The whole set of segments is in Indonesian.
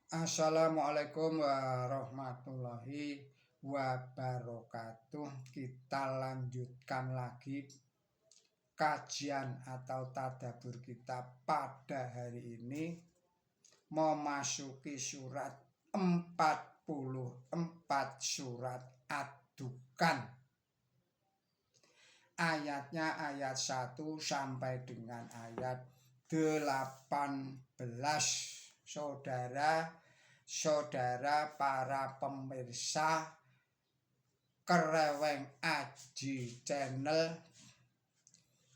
Assalamualaikum warahmatullahi wabarakatuh. Kita lanjutkan lagi kajian atau tadabbur kita pada hari ini, memasuki surat 44, surat Ad-Dukhan. Ayatnya ayat 1 sampai dengan ayat 18. Saudara para pemirsa Kreweng Aji Channel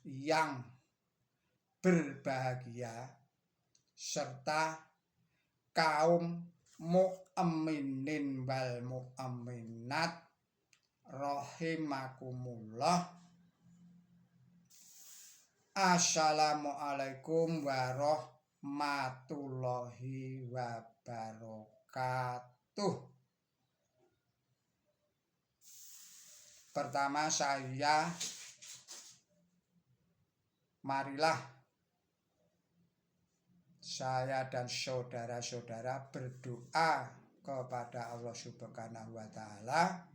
yang berbahagia, serta kaum mukminin wal mukminat rahimakumullah. Assalamualaikum warahmatullahi wabarakatuh. Pertama marilah saya dan saudara-saudara berdoa kepada Allah Subhanahu wa Ta'ala.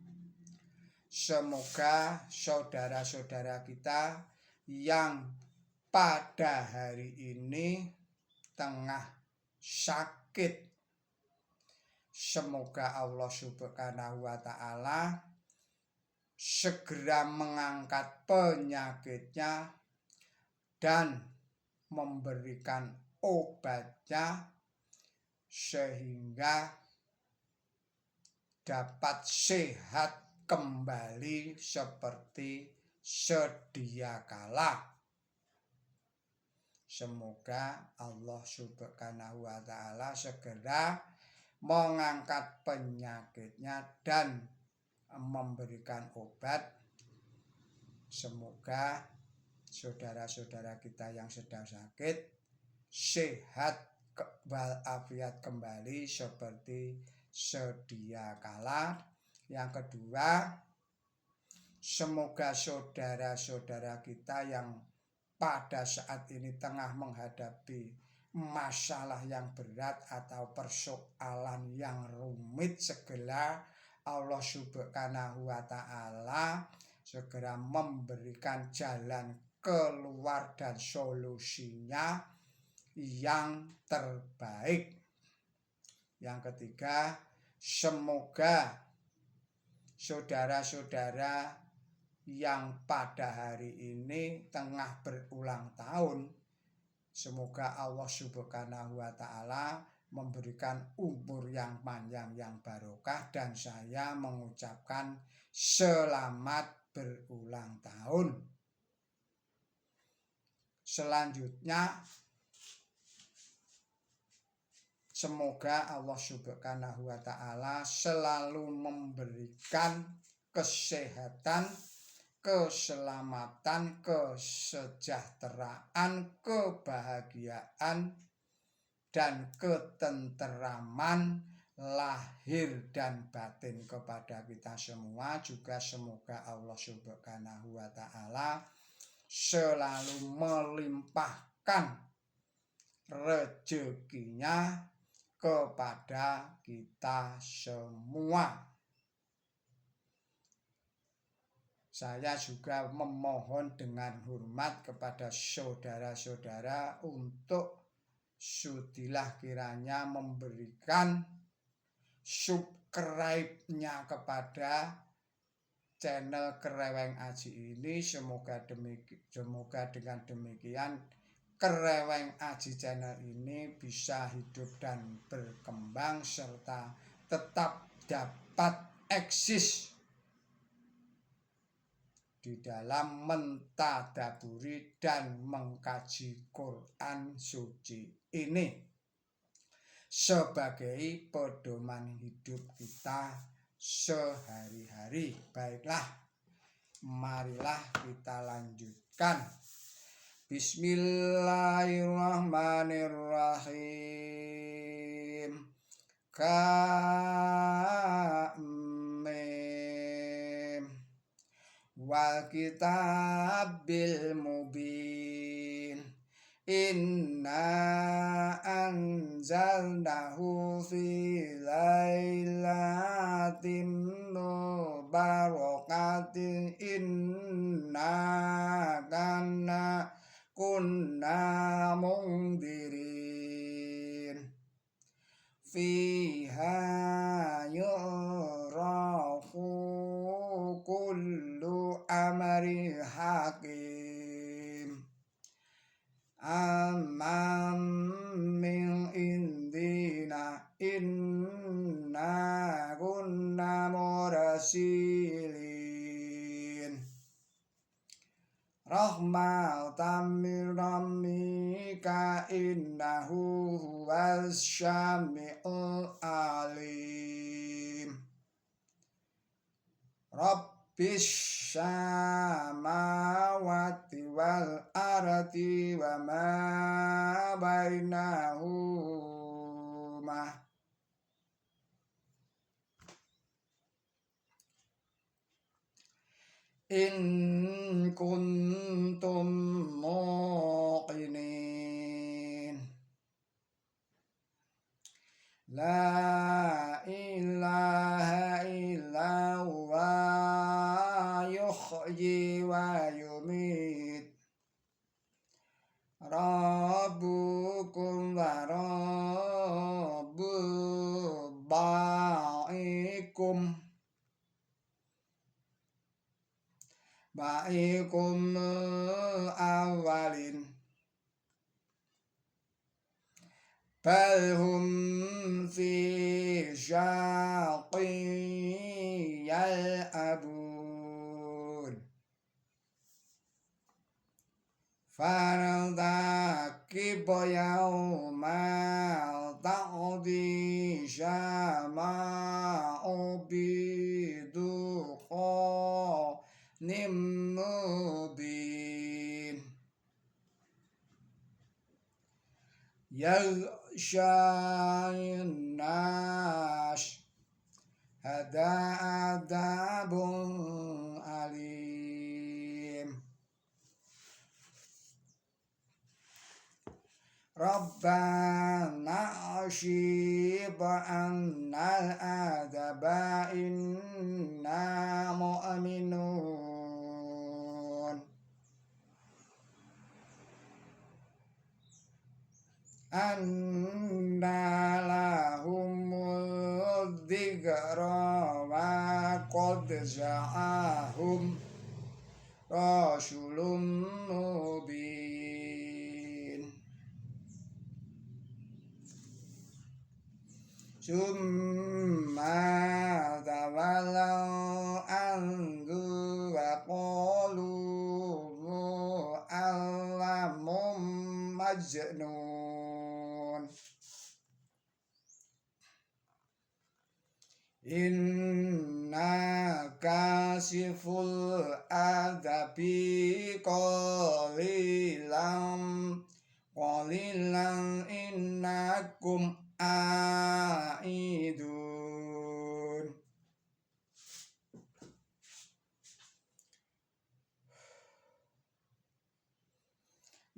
Semoga saudara-saudara kita yang pada hari ini tengah sakit, semoga Allah Subhanahu wa Ta'ala segera mengangkat penyakitnya dan memberikan obatnya sehingga dapat sehat kembali seperti sedia kala. Semoga Allah Subhanahu wa Ta'ala segera mengangkat penyakitnya dan memberikan obat. Semoga saudara-saudara kita yang sedang sakit sehat walafiat kembali seperti sedia kala. Yang kedua, semoga saudara-saudara kita yang pada saat ini tengah menghadapi masalah yang berat atau persoalan yang rumit, segera Allah Subhanahu wa Ta'ala segera memberikan jalan keluar dan solusinya yang terbaik. Yang ketiga, semoga saudara-saudara yang pada hari ini tengah berulang tahun, semoga Allah Subhanahu wa Ta'ala memberikan umur yang panjang yang barokah, dan saya mengucapkan selamat berulang tahun. Selanjutnya, semoga Allah Subhanahu wa Ta'ala selalu memberikan kesehatan, keselamatan, kesejahteraan, kebahagiaan, dan ketenteraman lahir dan batin kepada kita semua. Juga semoga Allah Subhanahu wa Ta'ala selalu melimpahkan rezekinya kepada kita semua. Saya juga memohon dengan hormat kepada saudara-saudara untuk sudilah kiranya memberikan subscribe-nya kepada channel Kreweng Aji ini. Semoga dengan demikian Kreweng Aji Channel ini bisa hidup dan berkembang serta tetap dapat eksis di dalam mentadaburi dan mengkaji Quran suci ini sebagai pedoman hidup kita sehari-hari. Baiklah, marilah kita lanjutkan. Bismillahirrahmanirrahim. Wal kitabil mubin, inna anzalnahu anzalnahu fi lailatin mubarakatin inna kunna mundirin fiha yurafu kullu amri hakim amam min indina inna kunna mursilin rahmatan min rabbika innahu huwas syami'ul alim Rabbis samawati wal ardi wa ma bainahuma in kuntum muqinin la ilaha illa huwa yuhyi wa yumit rabbukum wa rabbu ba'ikum awalin balhum fi syaqin yal'abun fartakib yawma ta'di syama'u biduqanin mubin yaghshan nas hada adabun alim Rabbana ashib annal adaba inna mu'minun anna lahumul dhikra wa qad ja'ahum rasulun mubin summa tawallaw anhu wa qalu mu'allamun majnun inna kasiful adabi qalilan innakum aidun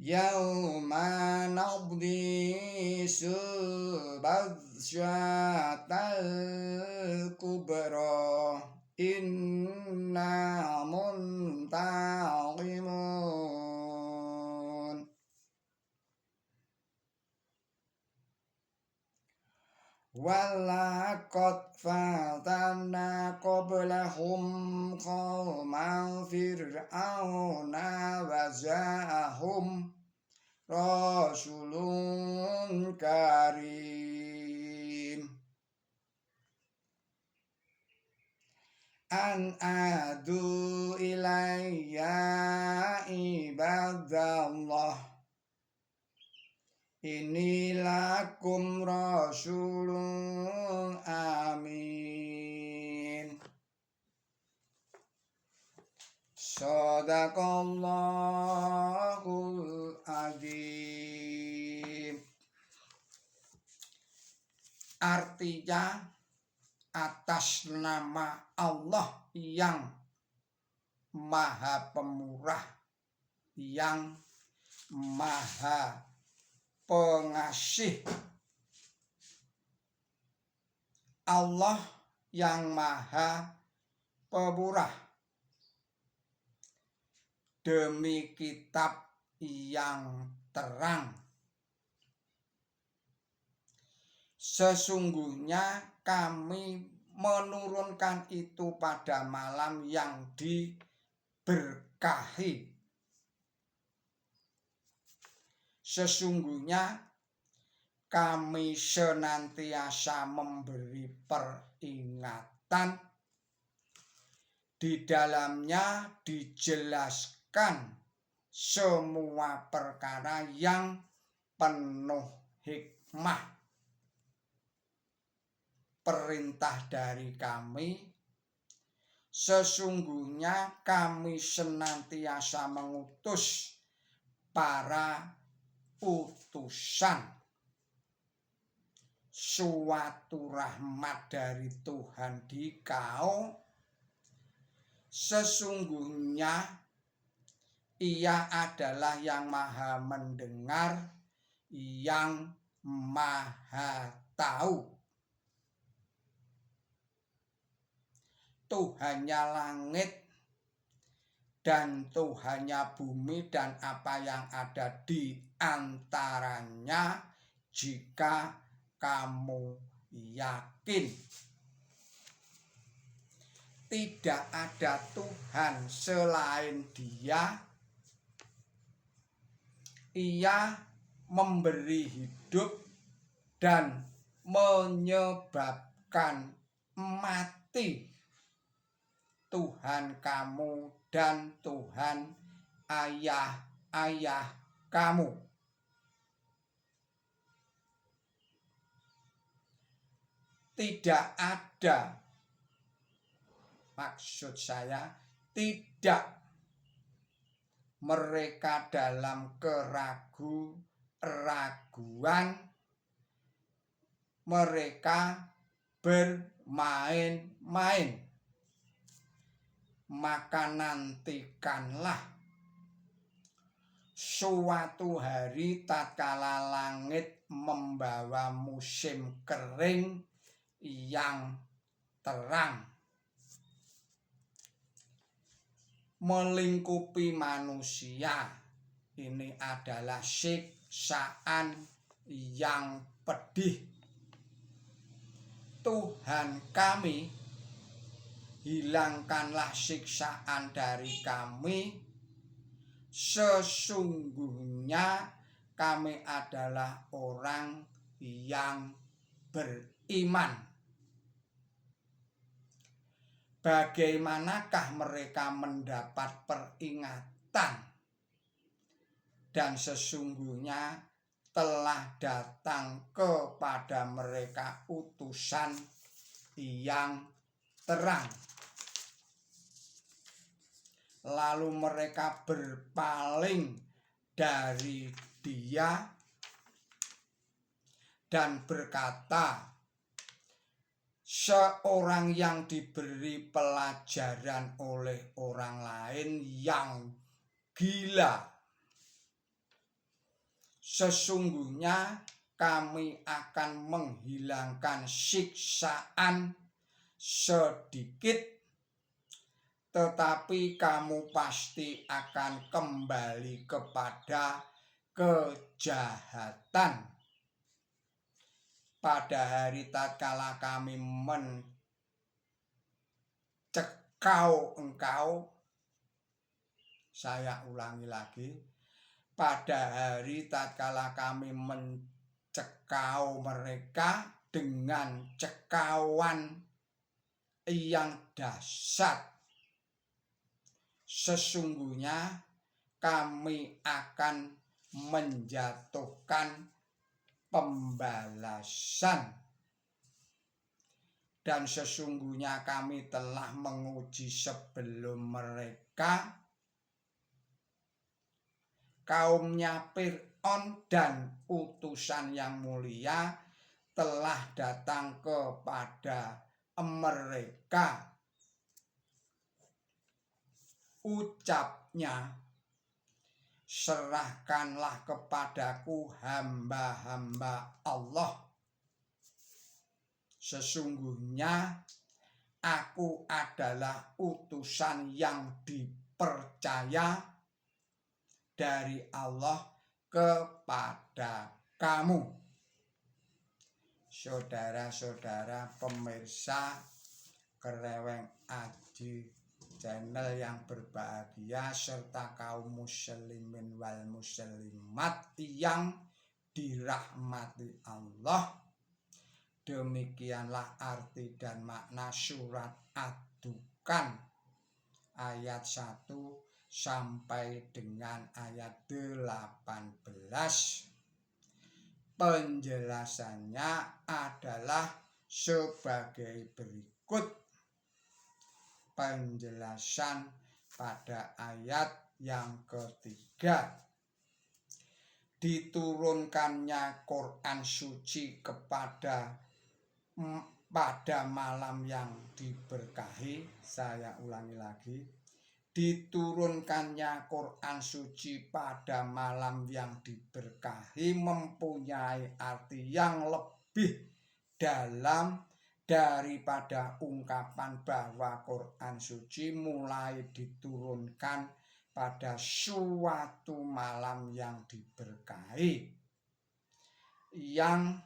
yauma nabdi subhatsyatal kubra inna muntaqimun walaqad fatanna qablahum qawma fir'auna wa ja'ahum rasulun karim an adu ilayya ibadallah inilakum rasulun amin Shadaqallahul adzim. Artinya atas nama Allah yang Maha Pemurah, yang Maha Pengasih, Allah yang Maha Pemurah, demi kitab yang terang. Sesungguhnya kami menurunkan itu pada malam yang diberkahi. Sesungguhnya kami senantiasa memberi peringatan. Di dalamnya dijelaskan semua perkara yang penuh hikmah. Perintah dari kami, sesungguhnya kami senantiasa mengutus para utusan, suatu rahmat dari Tuhan di kau. Sesungguhnya Ia adalah yang Maha Mendengar, yang Maha Tahu. Tuhannya langit dan Tuhannya bumi dan apa yang ada di antaranya, jika kamu yakin. Tidak ada Tuhan selain Dia. Ia memberi hidup dan menyebabkan mati. Tuhan kamu dan Tuhan ayah-ayah kamu. Tidak ada, maksud saya, tidak mereka dalam keraguan, mereka bermain-main. Maka nantikanlah suatu hari tatkala langit membawa musim kering yang terang, melingkupi manusia. Ini adalah siksaan yang pedih. Tuhan kami, hilangkanlah siksaan dari kami. Sesungguhnya kami adalah orang yang beriman. Bagaimanakah mereka mendapat peringatan? Dan sesungguhnya telah datang kepada mereka utusan yang terang. Lalu mereka berpaling dari Dia dan berkata, seorang yang diberi pelajaran oleh orang lain yang gila. Sesungguhnya kami akan menghilangkan siksaan sedikit, tetapi kamu pasti akan kembali kepada kejahatan. Pada hari tatkala kami mencekau engkau, saya ulangi lagi, pada hari tatkala kami mencekau mereka dengan cekauan yang dahsyat, sesungguhnya kami akan menjatuhkan pembalasan. Dan sesungguhnya kami telah menguji sebelum mereka kaumnya Fir'aun, dan utusan yang mulia telah datang kepada mereka. Ucapnya, serahkanlah kepadaku hamba-hamba Allah Sesungguhnya aku adalah utusan yang dipercaya dari Allah kepada kamu. Saudara-saudara pemirsa Kereweng Aji channel yang berbahagia serta kaum muslimin wal muslimat yang dirahmati Allah. Demikianlah arti dan makna surat Ad-Dukhan ayat 1 sampai dengan ayat 18. Penjelasannya adalah sebagai berikut. Penjelasan pada ayat yang ketiga. Diturunkannya Quran suci pada malam yang diberkahi. Saya ulangi lagi. Diturunkannya Quran suci pada malam yang diberkahi mempunyai arti yang lebih dalam daripada ungkapan bahwa Quran suci mulai diturunkan pada suatu malam yang diberkahi, yang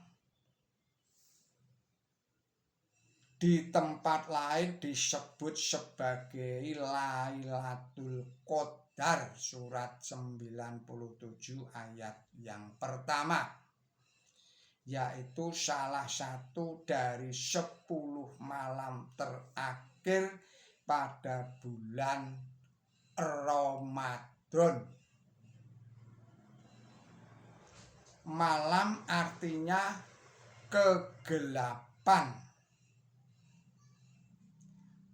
di tempat lain disebut sebagai Lailatul Qadar, surat 97 ayat yang pertama, yaitu salah satu dari 10 malam terakhir pada bulan Ramadan. Malam artinya kegelapan.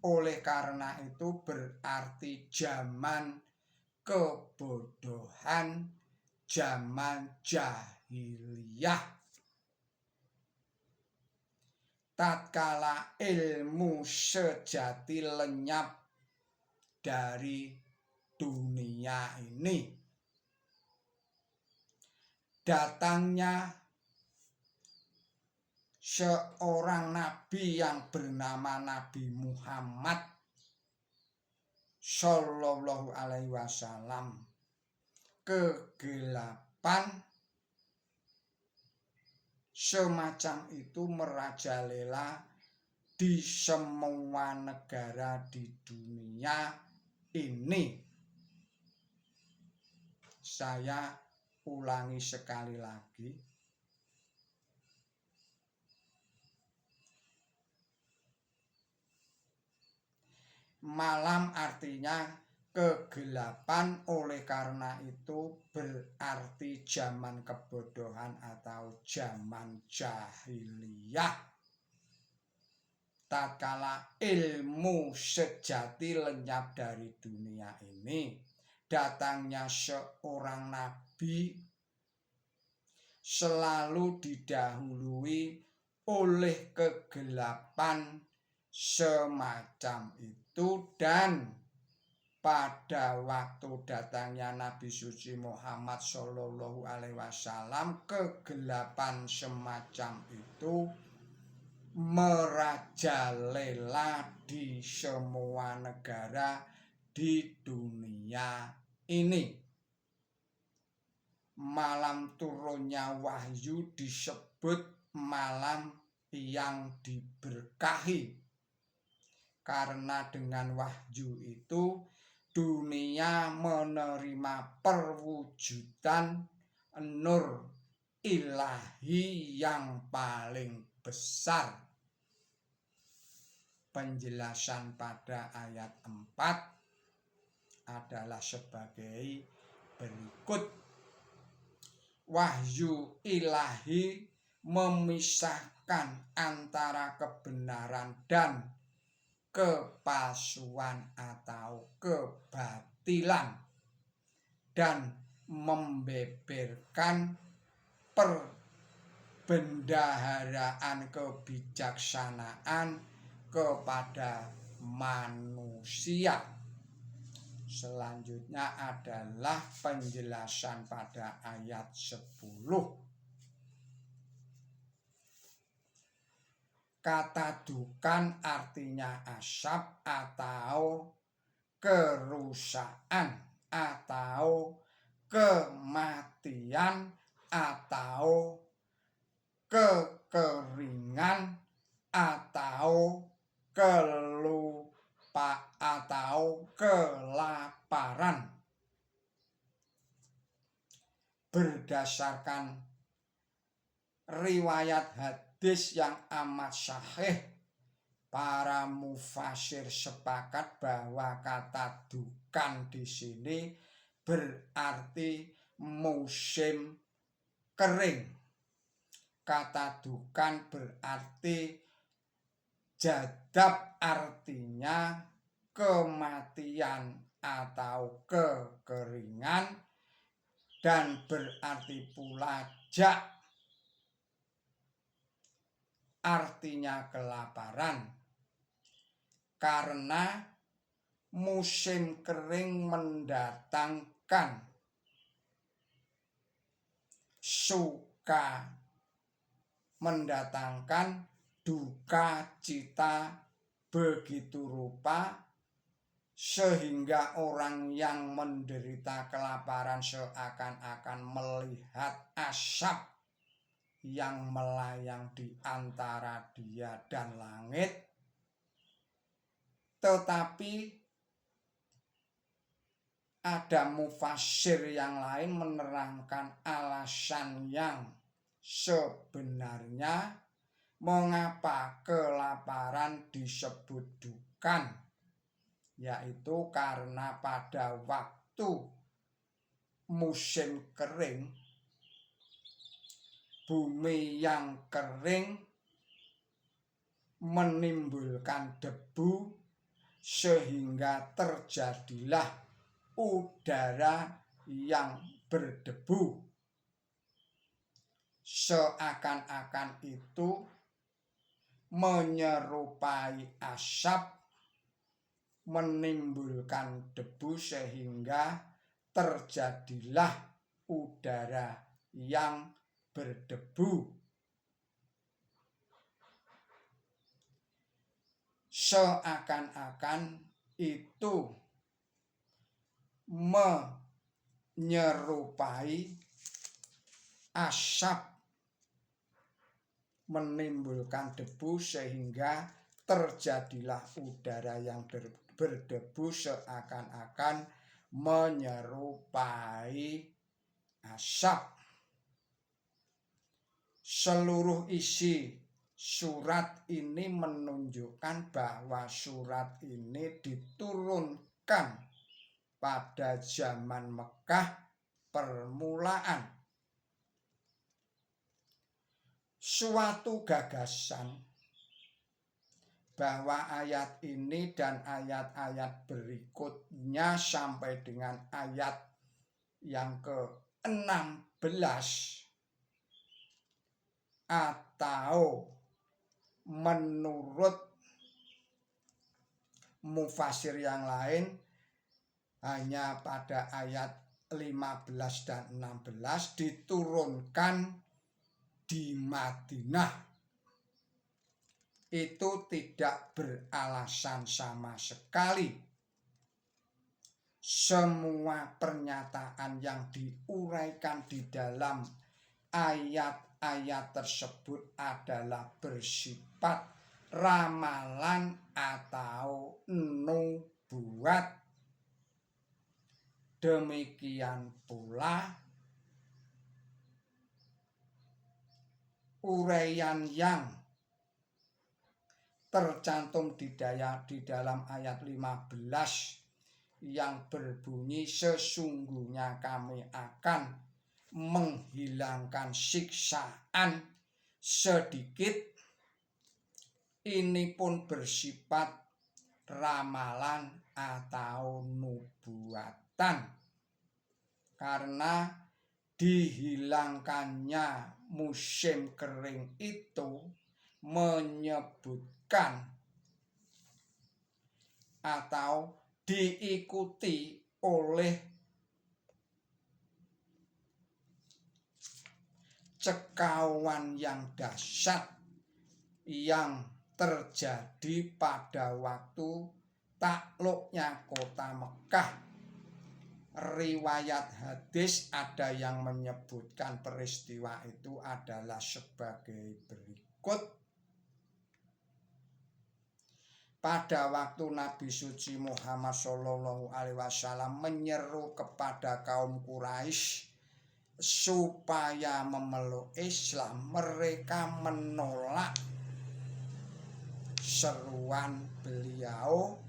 Oleh karena itu berarti zaman kebodohan, zaman jahiliyah. Tatkala ilmu sejati lenyap dari dunia ini, datangnya seorang nabi yang bernama Nabi Muhammad Shallallahu Alaihi Wasallam. Kegelapan semacam itu merajalela di semua negara di dunia ini. Saya ulangi sekali lagi. Malam artinya kegelapan, oleh karena itu berarti zaman kebodohan atau zaman jahiliyah. Tatkala ilmu sejati lenyap dari dunia ini, datangnya seorang nabi selalu didahului oleh kegelapan semacam itu, dan pada waktu datangnya Nabi suci Muhammad Shallallahu Alaihi Wasallam, kegelapan semacam itu merajalela di semua negara di dunia ini. Malam turunnya wahyu disebut malam yang diberkahi, karena dengan wahyu itu dunia menerima perwujudan nur ilahi yang paling besar. Penjelasan pada ayat 4 adalah sebagai berikut. Wahyu ilahi memisahkan antara kebenaran dan kepalsuan atau kebatilan, dan membeberkan perbendaharaan kebijaksanaan kepada manusia. Selanjutnya adalah penjelasan pada ayat 10. Kata dukan artinya asap atau kerusakan atau kematian atau kekeringan atau kelupa atau kelaparan. Berdasarkan riwayat hadis yang amat sahih, para mufasir sepakat bahwa kata dukan di sini berarti musim kering. Kata dukan berarti jadab, artinya kematian atau kekeringan, dan berarti pula jak, artinya kelaparan. Karena musim kering mendatangkan duka cita begitu rupa, sehingga orang yang menderita kelaparan seakan-akan melihat asap yang melayang di antara dia dan langit. Tetapi ada mufasir yang lain menerangkan alasan yang sebenarnya mengapa kelaparan disebut dukan, yaitu karena pada waktu musim kering, bumi yang kering menimbulkan debu, sehingga terjadilah udara yang berdebu. Seakan-akan itu menyerupai asap, menimbulkan debu, sehingga terjadilah udara yang berdebu. Seakan-akan itu menyerupai asap menimbulkan debu, sehingga terjadilah udara yang berdebu, seakan-akan menyerupai asap. Seluruh isi surat ini menunjukkan bahwa surat ini diturunkan pada zaman Mekah permulaan. Suatu gagasan bahwa ayat ini dan ayat-ayat berikutnya sampai dengan ayat yang ke-16 atau menurut mufasir yang lain hanya pada ayat 15 dan 16 diturunkan di Madinah, itu tidak beralasan sama sekali. Semua pernyataan yang diuraikan di dalam ayat-ayat tersebut adalah bersifat ramalan atau nubuat. Demikian pula uraian yang tercantum di dalam ayat 15 yang berbunyi, sesungguhnya kami akan menghilangkan siksaan sedikit, ini pun bersifat ramalan atau nubuatan, karena dihilangkannya musim kering itu menyebutkan atau diikuti oleh cekauan yang dahsyat yang terjadi pada waktu takluknya kota Mekah. Riwayat hadis ada yang menyebutkan peristiwa itu adalah sebagai berikut. Pada waktu Nabi suci Muhammad SAW menyeru kepada kaum Quraisy supaya memeluk Islam, mereka menolak seruan beliau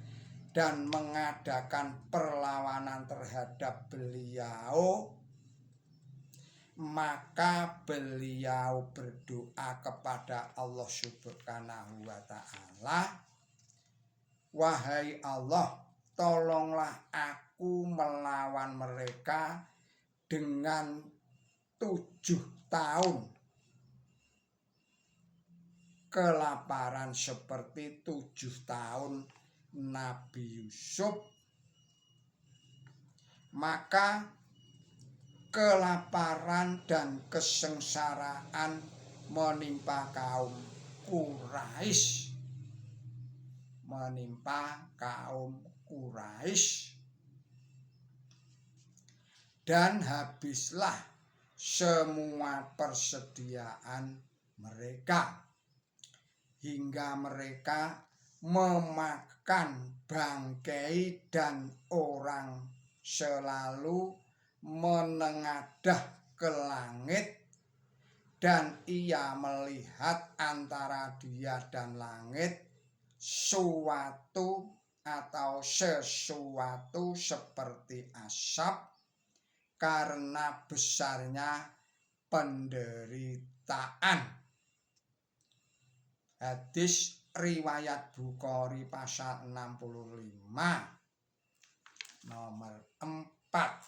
dan mengadakan perlawanan terhadap beliau. Maka beliau berdoa kepada Allah Subhanahu wa Ta'ala, "Wahai Allah, tolonglah aku melawan mereka dengan 7 tahun kelaparan seperti 7 tahun Nabi Yusuf." Maka kelaparan dan kesengsaraan menimpa kaum Quraisy. Dan habislah semua persediaan mereka, hingga mereka memakan bangkai dan orang, selalu menengadah ke langit, dan ia melihat antara dia dan langit sesuatu seperti asap karena besarnya penderitaan. Hadis riwayat Bukhari pasal 65 nomor 4.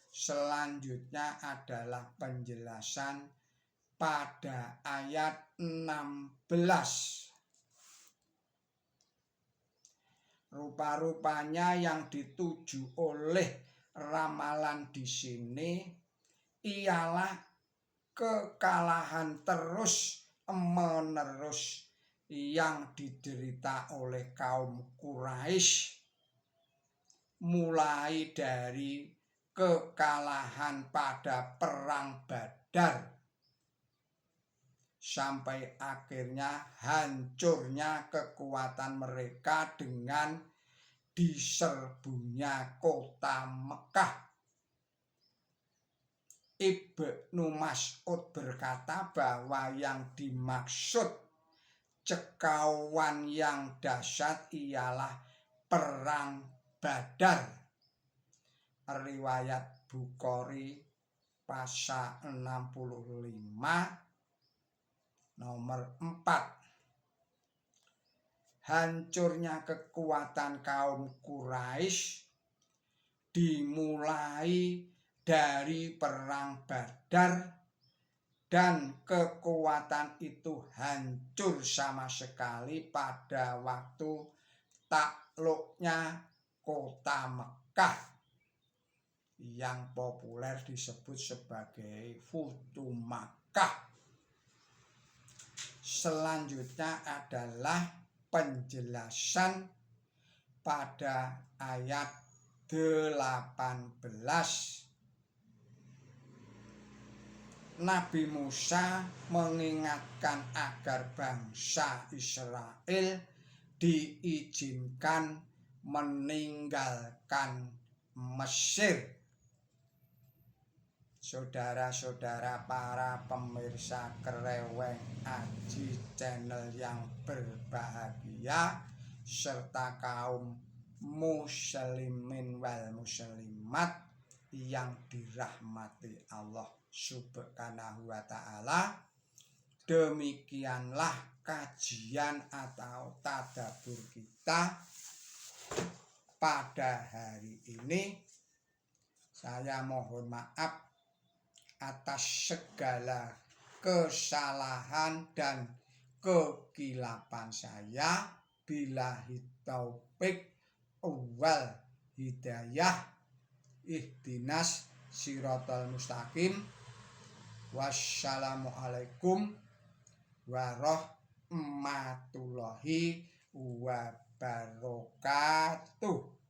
Selanjutnya adalah penjelasan pada ayat 16. Rupa-rupanya yang dituju oleh ramalan di sini ialah kekalahan terus-menerus yang diderita oleh kaum Quraisy, mulai dari kekalahan pada perang Badar sampai akhirnya hancurnya kekuatan mereka dengan diserbunya kota Mekah. Ibnu Mas'ud berkata bahwa yang dimaksud cekauan yang dahsyat ialah perang Badar. Riwayat Bukhari pasal 65 nomor 4. Hancurnya kekuatan kaum Quraisy dimulai dari perang Badar, dan kekuatan itu hancur sama sekali pada waktu takluknya kota Mekah yang populer disebut sebagai Futu Makkah. Selanjutnya adalah penjelasan pada ayat 18. Nabi Musa mengingatkan agar bangsa Israel diizinkan meninggalkan Mesir. Saudara-saudara para pemirsa Kreweng Aji channel yang berbahagia, serta kaum muslimin wal muslimat yang dirahmati Allah Subhanahu wa Ta'ala, demikianlah kajian atau tadabbur kita pada hari ini. Saya mohon maaf atas segala kesalahan dan kekilapan saya. Billahi taufik wal hidayah. Ihdinas siratal mustaqim. Wassalamualaikum warahmatullahi wabarakatuh.